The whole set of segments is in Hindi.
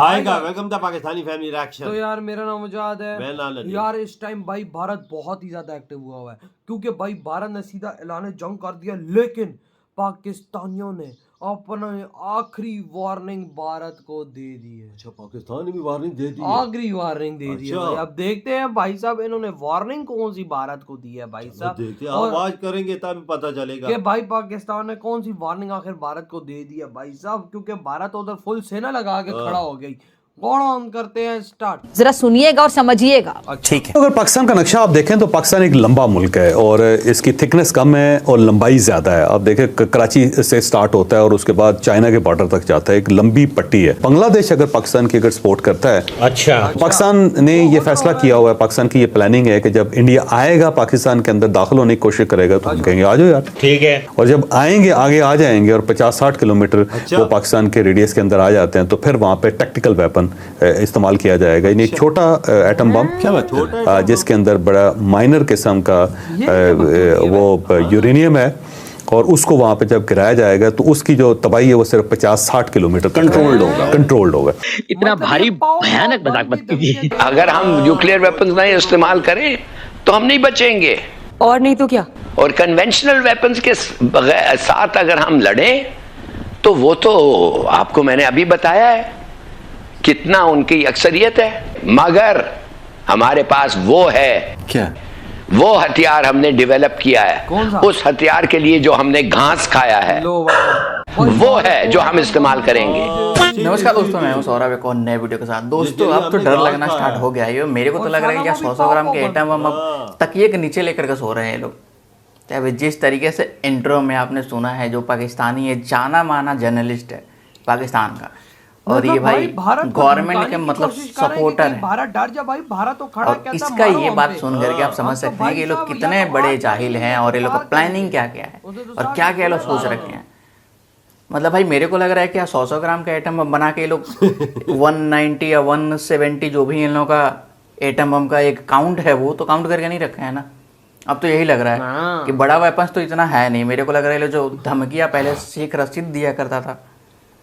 आएगा। Welcome the Pakistani family reaction. तो यार मेरा नाम मुजाद है। मैं नाम नदीम। यार इस टाइम भाई भारत बहुत ही ज्यादा एक्टिव हुआ है क्योंकि भाई भारत ने सीधा ऐलान जंग कर दिया, लेकिन पाकिस्तानियों ने अपना आखिरी वार्निंग भारत को दे दी है। अच्छा, पाकिस्तान ने भी वार्निंग दे दी है। आखिरी वार्निंग दे दी है भाई। अब देखते हैं भाई साहब इन्होंने वार्निंग कौन सी भारत को दी है भाई साहब। देखते हैं, आवाज करेंगे तब पता चलेगा कि भाई पाकिस्तान ने कौन सी वार्निंग आखिर भारत को दे दी है भाई साहब, क्योंकि भारत उधर फुल सेना लगा के खड़ा हो गई। कौन ऑन करते हैं स्टार्ट, जरा सुनिएगा और समझिएगा। ठीक है। अगर पाकिस्तान का नक्शा आप देखें तो पाकिस्तान एक लंबा मुल्क है और इसकी थिकनेस कम है और लंबाई ज़्यादा है। आप देखें कराची से स्टार्ट होता है और उसके बाद चाइना के बॉर्डर तक जाता है, एक लंबी पट्टी है। बांग्लादेश अगर पाकिस्तान की अगर सपोर्ट करता है, अच्छा, पाकिस्तान ने ये फैसला किया हुआ है, पाकिस्तान की ये प्लानिंग है कि जब इंडिया आएगा पाकिस्तान के अंदर दाखिल होने की कोशिश करेगा तो हम कहेंगे आ जाओ यार, ठीक है। और जब आएंगे आगे आ जाएंगे और 50-60 किलोमीटर वो पाकिस्तान के रेडियस के अंदर आ जाते हैं तो फिर वहाँ पे टैक्टिकल वेपन इस्तेमाल किया जाएगा। यानी एक छोटा एटम बम जिसके अंदर बड़ा माइनर किस्म का वो यूरेनियम है और उसको वहां पे जब गिराया जाएगा तो उसकी जो तबाही है वो सिर्फ 50-60 किलोमीटर कंट्रोल्ड होगा। इतना भारी भयानक मजाक मत कीजिए। अगर हम न्यूक्लियर वेपन्स नहीं इस्तेमाल करें तो हम नहीं बचेंगे, और नहीं तो क्या। और कन्वेंशनल वेपन्स के साथ अगर हम लड़ें तो वो तो आपको मैंने अभी बताया है कितना उनकी अक्सरियत है, मगर हमारे पास वो है, क्या वो हथियार हमने डेवलप किया है। उस हथियार के लिए जो हमने घास खाया है वो है जो हम इस्तेमाल करेंगे। नमस्कार दोस्तों, मैं हूं सौरभ एक और नए वीडियो के साथ। दोस्तों अब तो डर लगना स्टार्ट हो गया है। मेरे को तो लग रहा है कि 100 ग्राम के एटम बम अब तकिए के नीचे लेकर के सो रहे हैं ये लोग। तो जिस तरीके से इंट्रो में आपने सुना है, जो पाकिस्तानी है जाना माना जर्नलिस्ट है पाकिस्तान का, और ये भाई गवर्नमेंट के मतलब सपोर्टर है। भारत डर जा भाई, भारत तो खड़ा और इसका ये बात सुन करके आप समझ सकते हैं कि ये लोग कितने बड़े जाहिल हैं और ये लोग का प्लानिंग क्या क्या है और क्या क्या लोग सोच रखे हैं। मतलब भाई मेरे को लग रहा है कि 100 ग्राम का एटम बम बना के ये लोग 190 या 170 जो भी इन लोगों का एटम बम का एक काउंट है वो तो काउंट करके नहीं रखे है ना। अब तो यही लग रहा है कि बड़ा वेपन्स तो इतना है नहीं। मेरे को लग रहा है जो धमकियां पहले शेख रशीद दिया करता था,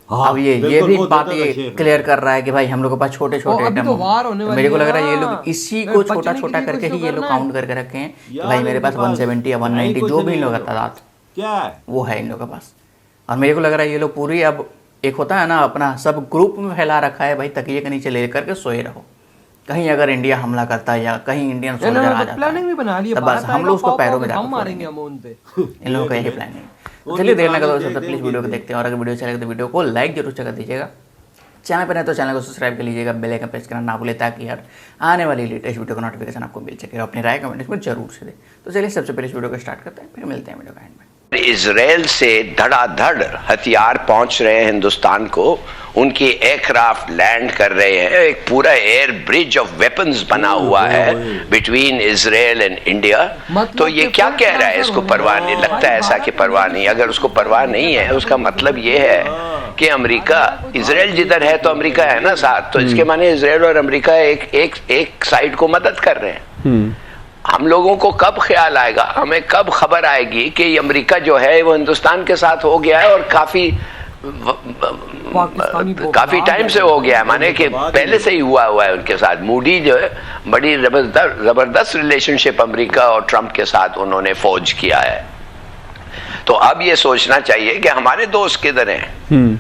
अब ये भी बात ये क्लियर कर रहा है कि भाई हम लोग के पास छोटे छोटे एटम बम। मेरे को लग रहा है ये लोग इसी को छोटा छोटा करके ही ये लोग काउंट करके रखे हैं कि भाई मेरे पास 170 या 190 जो भी इन लोग का तादाद वो है इन लोग के पास। और मेरे को लग रहा है ये लोग पूरी अब एक होता है ना अपना सब ग्रुप में फैला रखा है भाई, तकिए के नीचे ले करके सोए रहो, कहीं अगर इंडिया हमला करता है या कहीं इंडियन सोल्जर आ जाता है तो बस हम लोग उसको पैरों में मारेंगे इन लोगों का यही प्लानिंग। चलिए देर ना करो तो प्लीज वीडियो को देखते हैं, और अगर वीडियो अच्छा लगे तो वीडियो को लाइक जरूर कर दीजिएगा। चैनल पर नहीं तो चैनल को सब्सक्राइब कर लीजिएगा, बेल आइकन प्रेस करना ना भूले ताकि यार आने वाली लेटेस्ट वीडियो का नोटिफिकेशन आपको मिल सके। अपनी राय कमेंट में जरूर से दे। तो चलिए सबसे पहले इस वीडियो को स्टार्ट करते हैं, फिर मिलते हैं वीडियो का एंड में। इजराइल से धड़ाधड़ हथियार पहुंच रहे हैं हिंदुस्तान को, उनकी एयरक्राफ्ट लैंड कर रहे हैं, एक पूरा एयर ब्रिज ऑफ वेपन्स बना हुआ है बिटवीन इजराइल एंड इंडिया। तो ये क्या कह रहा है, इसको परवाह नहीं, लगता है ऐसा कि परवाह नहीं। अगर उसको परवाह नहीं है उसका मतलब ये है कि अमेरिका, इजराइल जिधर है तो अमेरिका है ना साथ, तो इसके माने इजराइल और अमेरिका एक साइड को मदद कर रहे हैं। हम लोगों को कब ख्याल आएगा, हमें कब खबर आएगी कि अमेरिका जो है वो हिंदुस्तान के साथ हो गया है और काफी टाइम से हो गया है, माने कि पहले से ही हुआ है उनके साथ। मूडी जो है बड़ी जबरदस्त रिलेशनशिप अमेरिका और ट्रंप के साथ उन्होंने फौज किया है। तो अब ये सोचना चाहिए कि हमारे दोस्त किधर हैं।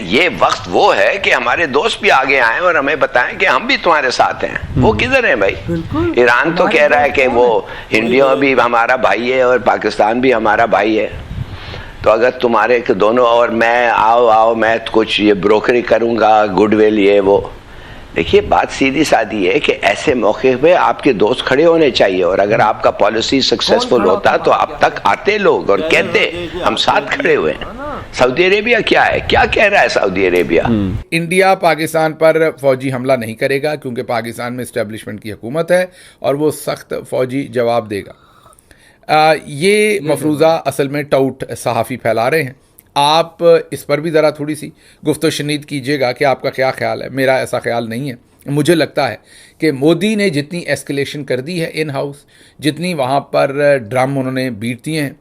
ये वक्त वो है कि हमारे दोस्त भी आगे आए और हमें बताएं कि हम भी तुम्हारे साथ हैं। वो किधर हैं भाई? ईरान तो कह रहा है कि वो इंडिया भी हमारा भाई है और पाकिस्तान भी हमारा भाई है। तो अगर तुम्हारे दोनों और मैं आओ मैं कुछ ये ब्रोकरी करूंगा, गुडविल ये वो, देखिए बात सीधी सादी है कि ऐसे मौके पे आपके दोस्त खड़े होने चाहिए। और अगर आपका पॉलिसी सक्सेसफुल होता तो अब तक आते लोग और कहते हम साथ खड़े हुए हैं। सऊदी अरेबिया क्या है, क्या कह रहा है सऊदी अरेबिया? इंडिया पाकिस्तान पर फौजी हमला नहीं करेगा क्योंकि पाकिस्तान में इस्टेब्लिशमेंट की हुकूमत है और वो सख्त फौजी जवाब देगा। ये मफरूज़ा असल में टाउट सहाफ़ी फैला रहे हैं। आप इस पर भी ज़रा थोड़ी सी गुफ्तो शनीद कीजिएगा कि आपका क्या ख्याल है। मेरा ऐसा ख्याल नहीं है। मुझे लगता है कि मोदी ने जितनी एस्केलेशन कर दी है इन हाउस, जितनी वहाँ पर ड्रम उन्होंने बीट दिए हैं,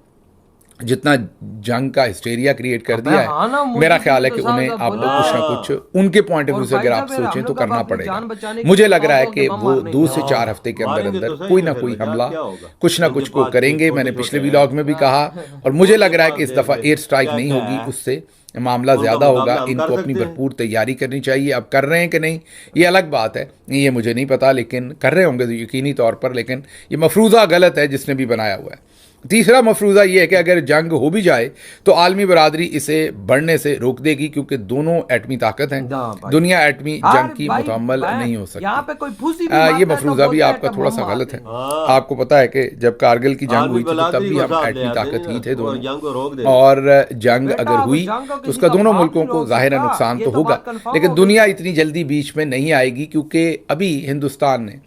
जितना जंग का हिस्टेरिया क्रिएट कर अबे दिया हाँ ना, है, मोदी मेरा जी ख्याल है ने कि तो उन्हें साहब अब बोला। कुछ ना कुछ उनके पॉइंट ऑफ और व्यू से अगर भाई आप साहब, सोचें हम तो लोग करना अपनी पड़ेगा। जान बचाने के मुझे लिए लग रहा है पापों कि के बम वो मारने 2 गए। से 4 हफ्ते के अंदर मारेंगे तो अंदर सही कोई है ना फिर कोई यार, हमला क्या होगा? कुछ ना इनके कुछ को पास करेंगे। छोटे मैंने छोटे पिछले हैं। व्लॉग में भी कहा, और मुझे उनके लग रहा है पास कि इस देख दफ़ा ले, एयर स्ट्राइक क्या नहीं क्या होगी, है। उससे मामला उनका ज़्यादा होगा। मुकाबला हम इनको कर अपनी सकते हैं। भरपूर तैयारी करनी चाहिए। अब कर रहे हैं कि नहीं ये अलग बात है, ये मुझे नहीं पता, लेकिन कर रहे होंगे तो यकीनी तौर पर। लेकिन ये मफरूज़ा गलत है जिसने भी बनाया हुआ है। तीसरा मफरूज़ा ये है कि अगर जंग हो भी जाए तो आलमी बरादरी इसे बढ़ने से रोक देगी, क्योंकि दोनों एटमी ताकत हैं। भाई। दुनिया एटमी यार जंग की भाई, मुतम्मल मैं- नहीं हो सकती। यहाँ पे कोई फूसी भी ये मारता है तो मफरूज़ा भी बोलते हैं आपका कि थोड़ा बम सा मार गलत है। देंगे। हाँ। आपको पता है कि जब कारगिल की जंग आर्मी हुई थी तो तब बलादरी भी को हम साथ ले एटमी आते ताकत हैं ही थे और दोनों। जंग को रोक देते। और जंग बेटा, अगर अब हुई जंग को तो किसी उसका का दोनों बाप मुल्कों नहीं को रोक ज़ाहिर है सकता। नुकसान ये तो तो होगा, बात confirm लेकिन हो गई। दुनिया इतनी जल्दी बीच में नहीं आएगी, क्योंकि अभी हिंदुस्तान ने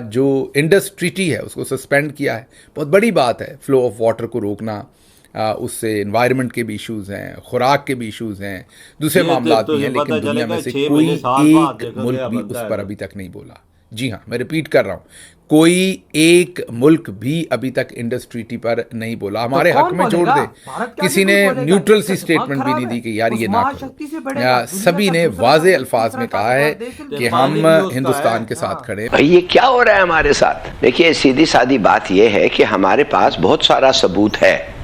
जो इंडस ट्रीटी है उसको सस्पेंड किया है। बहुत बड़ी बात है फ्लो ऑफ वाटर को रोकना। उससे इन्वायरमेंट के भी इश्यूज़ हैं, खुराक के भी इश्यूज़ हैं, दूसरे ये मामला तो भी हैं, पता लेकिन दुनिया चलेगा में से 6 कोई महीने साल बाद एक देखो मुल्क क्या भी बनता उस है पर तो। अभी तक नहीं बोला। जी हाँ, मैं रिपीट कर रहा हूँ, कोई एक मुल्क भी अभी तक इंडस ट्रीटी पर नहीं बोला। हमारे कौन हक में छोड़ बोलेगा? दे, भारत क्या किसी नहीं ने बोलेगा? न्यूट्रल सी इसका दिमाग स्टेटमेंट भी खराब नहीं है। दी कि यार उस ये ना महाशक्ति से करो। बढ़ेगा। दुनिया सभी का ने दूसरा वाज़े सबसे अल्फाज तीसरा में कहा है देश है। कि पानी हम भी उसका हिंदुस्तान है। के साथ खड़े हैं। भाई ये क्या हो रहा है हमारे साथ? देखिए सीधी सादी बात यह है कि हमारे पास बहुत सारा सबूत है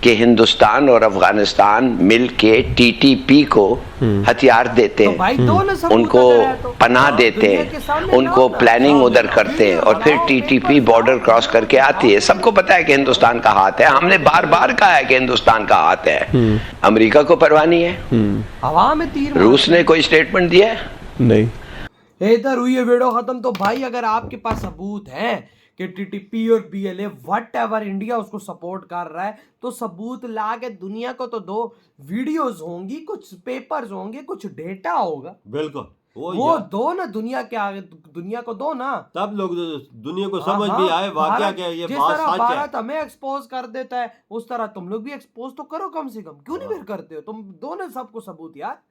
कि हिंदुस्तान और अफगानिस्तान मिल के टीटीपी को हथियार देते तो हैं, भाई दो ना सबूत उनको अगर है तो। पनाह देते दुनिया के हैं, सामने उनको लाओ ना। प्लानिंग लाओ उधर ना। करते हैं, और फिर लाओ, टीटीपी पेपर बॉर्डर लाओ, क्रॉस करके आती है। सबको पता है कि हिंदुस्तान का हाथ है। हमने बार बार कहा है कि हिंदुस्तान का हाथ है। अमेरिका को परवाह नहीं है। हवा में तीर रूस ने कोई स्टेटमेंट दिया है? नहीं। इधर हुई है वीडियो खत्म। तो भाई अगर आपके पास सबूत है कि टीटीपी और बीएलए वट एवर इंडिया उसको सपोर्ट कर रहा है, तो सबूत ला के दुनिया को तो दो। वीडियोस होंगी, कुछ पेपर्स होंगे, कुछ डेटा होगा, बिल्कुल वो यार। दो ना दुनिया के आगे, दुनिया को दो ना। तब लोग दुनिया को समझ हाँ, भी आए वाकया भारत- क्या है, ये जिस बात तरह सच है। भारत हमें एक्सपोज कर देता है, उस तरह तुम लोग भी एक्सपोज तो करो कम से कम। क्यों नहीं फिर करते हो? तुम दो ना सबको सबूत यार।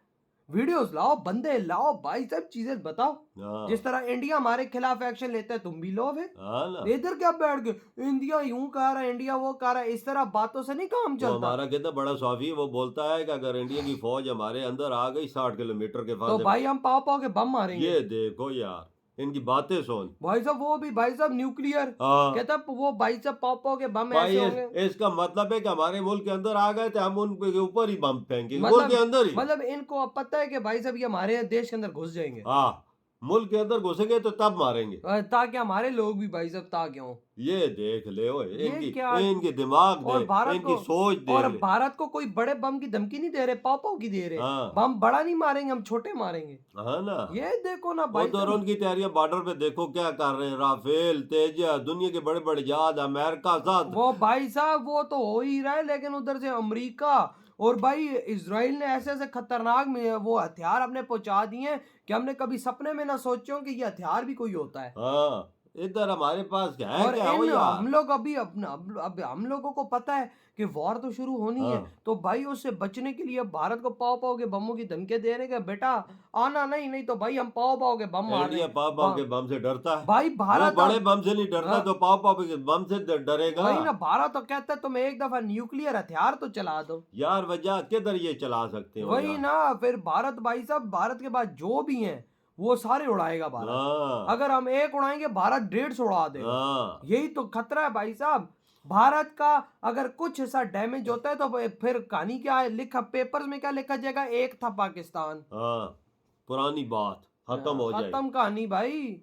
वीडियोस लाओ, बंदे लाओ, भाई सब चीजें बताओ। हाँ। जिस तरह इंडिया हमारे खिलाफ एक्शन लेता है, तुम भी लो फिर। हाँ ना। इधर क्या बैठ गए, इंडिया यूं कह रहा है, इंडिया वो कह रहा है। इस तरह बातों से नहीं काम वो चलता। हमारा कितना बड़ा सौफी है, वो बोलता है कि अगर इंडिया की फौज हमारे अंदर आ गई 60 किलोमीटर के तो फासले भाई हम पाव पाव के बम मारेंगे। ये देखो यार, इनकी बातें सुन। भाई साहब वो भी भाई साहब न्यूक्लियर हाँ। कहता वो भाई साहब पाव पाव के बम भाई ऐसे होंगे। इसका मतलब है कि हमारे मुल्क के अंदर आ गए थे, हम उनके ऊपर ही बम फेंकेंगे, मुल्क के अंदर ही। मतलब इनको अब पता है कि भाई साहब ये हमारे देश के अंदर घुस जाएंगे, हाँ, मुल्क के अंदर घुसेंगे तो तब मारेंगे। ताकि हमारे लोग भी भाई साहब ताकि हों। ये देख ले ओए, ये क्या? इनके दिमाग और देख, भारत इनकी को सोच और देख ले। भारत को कोई बड़े बम की धमकी नहीं दे रहे, पाव पाव की दे रहे। हाँ। बम बड़ा नहीं मारेंगे, हम छोटे मारेंगे। हाँ ना। ये देखो ना भाई उधर साहब। उनकी तैयारियां बॉर्डर पे देखो क्या कर रहे हैं, राफेल, तेजस, दुनिया के बड़े बड़े जहाज, अमेरिका साथ। वो भाई साहब वो तो हो ही रहा है, लेकिन उधर से अमेरिका और भाई इजराइल ने ऐसे ऐसे खतरनाक में वो हथियार अपने पहुंचा दिए हैं कि हमने कभी सपने में ना सोचे कि ये हथियार भी कोई होता है। हाँ, इधर हमारे पास क्या है, और क्या हो यार। हम लोग अभी अपना अब हम लोगों को पता है कि वॉर तो शुरू होनी है, हाँ। तो भाई उससे बचने के लिए भारत को पाव पाव के बमों की धमकी दे रहे हैं, बेटा आना नहीं तो भाई हम पाव पाव के बम मार रहे इंडिया हैं। पाव पाव के बम से डरता है। भाई वो भारत बड़े बम से नहीं डरता, हाँ। तो पाव पाव के बम से डरेगा। वही ना, भारत तो कहता है तुम एक दफा न्यूक्लियर हथियार तो चला दो यार वजह किधर ये चला सकते हो वही यार। ना। फिर भारत भाई साहब, भारत के बाद जो भी हैं वो सारे उड़ाएगा भारत। हाँ। अगर हम एक उड़ाएंगे भारत 150 उड़ा देगा। हाँ। यही तो खतरा है भाई साहब। भारत का अगर कुछ हिस्सा डैमेज होता है तो फिर कहानी क्या है, लिखा पेपर्स में क्या लिखा जाएगा, एक था पाकिस्तान। हाँ, पुरानी बात खत्म हो जाए। खत्म कहानी भाई।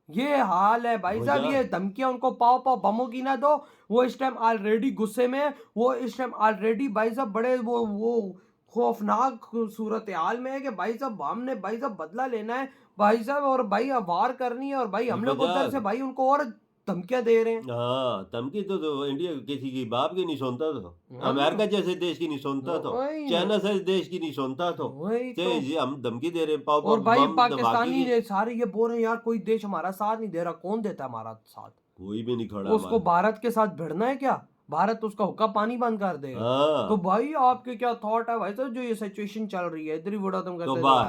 ये हाल है भाई हो साहब। जाए। ये धमकियां उनको पाव पाव बमों की ना दो। वो इस टाइम ऑलरेडी गुस्से में है, वो इस टाइम ऑलरेडी भाई साहब बड़े वो खौफनाक सूरत हाल में है कि भाई साहब हमने भाई साहब बदला लेना है भाई साहब, और भाई वार करनी है, और भाई हम लोग उधर से भाई उनको और धमकियां दे रहे हैं। हाँ, धमकी तो इंडिया किसी की बाप की नहीं सुनता तो, अमेरिका जैसे देश की नहीं सुनता तो, वही ना। चाइना से देश की नहीं सुनता तो। वही तो। ये हम धमकी दे रहे हैं, पाव और पाव भाई बम पाकिस्तानी धमाके की। ने सारे ये बोल रहे हैं यार कोई देश हमारा साथ नहीं दे रहा। कौन देता है हमारा साथ? कोई भी नहीं खड़ा उसको हमारा। भारत के साथ भिड़ना है क्या? भारत उसका हुक्का पानी बंद कर देगा। हाँ। तो भाई आपके क्या थॉट है भाई साहब, जो ये सिचुएशन चल रही है इधर ही वीडियो तुम तो करते बाय।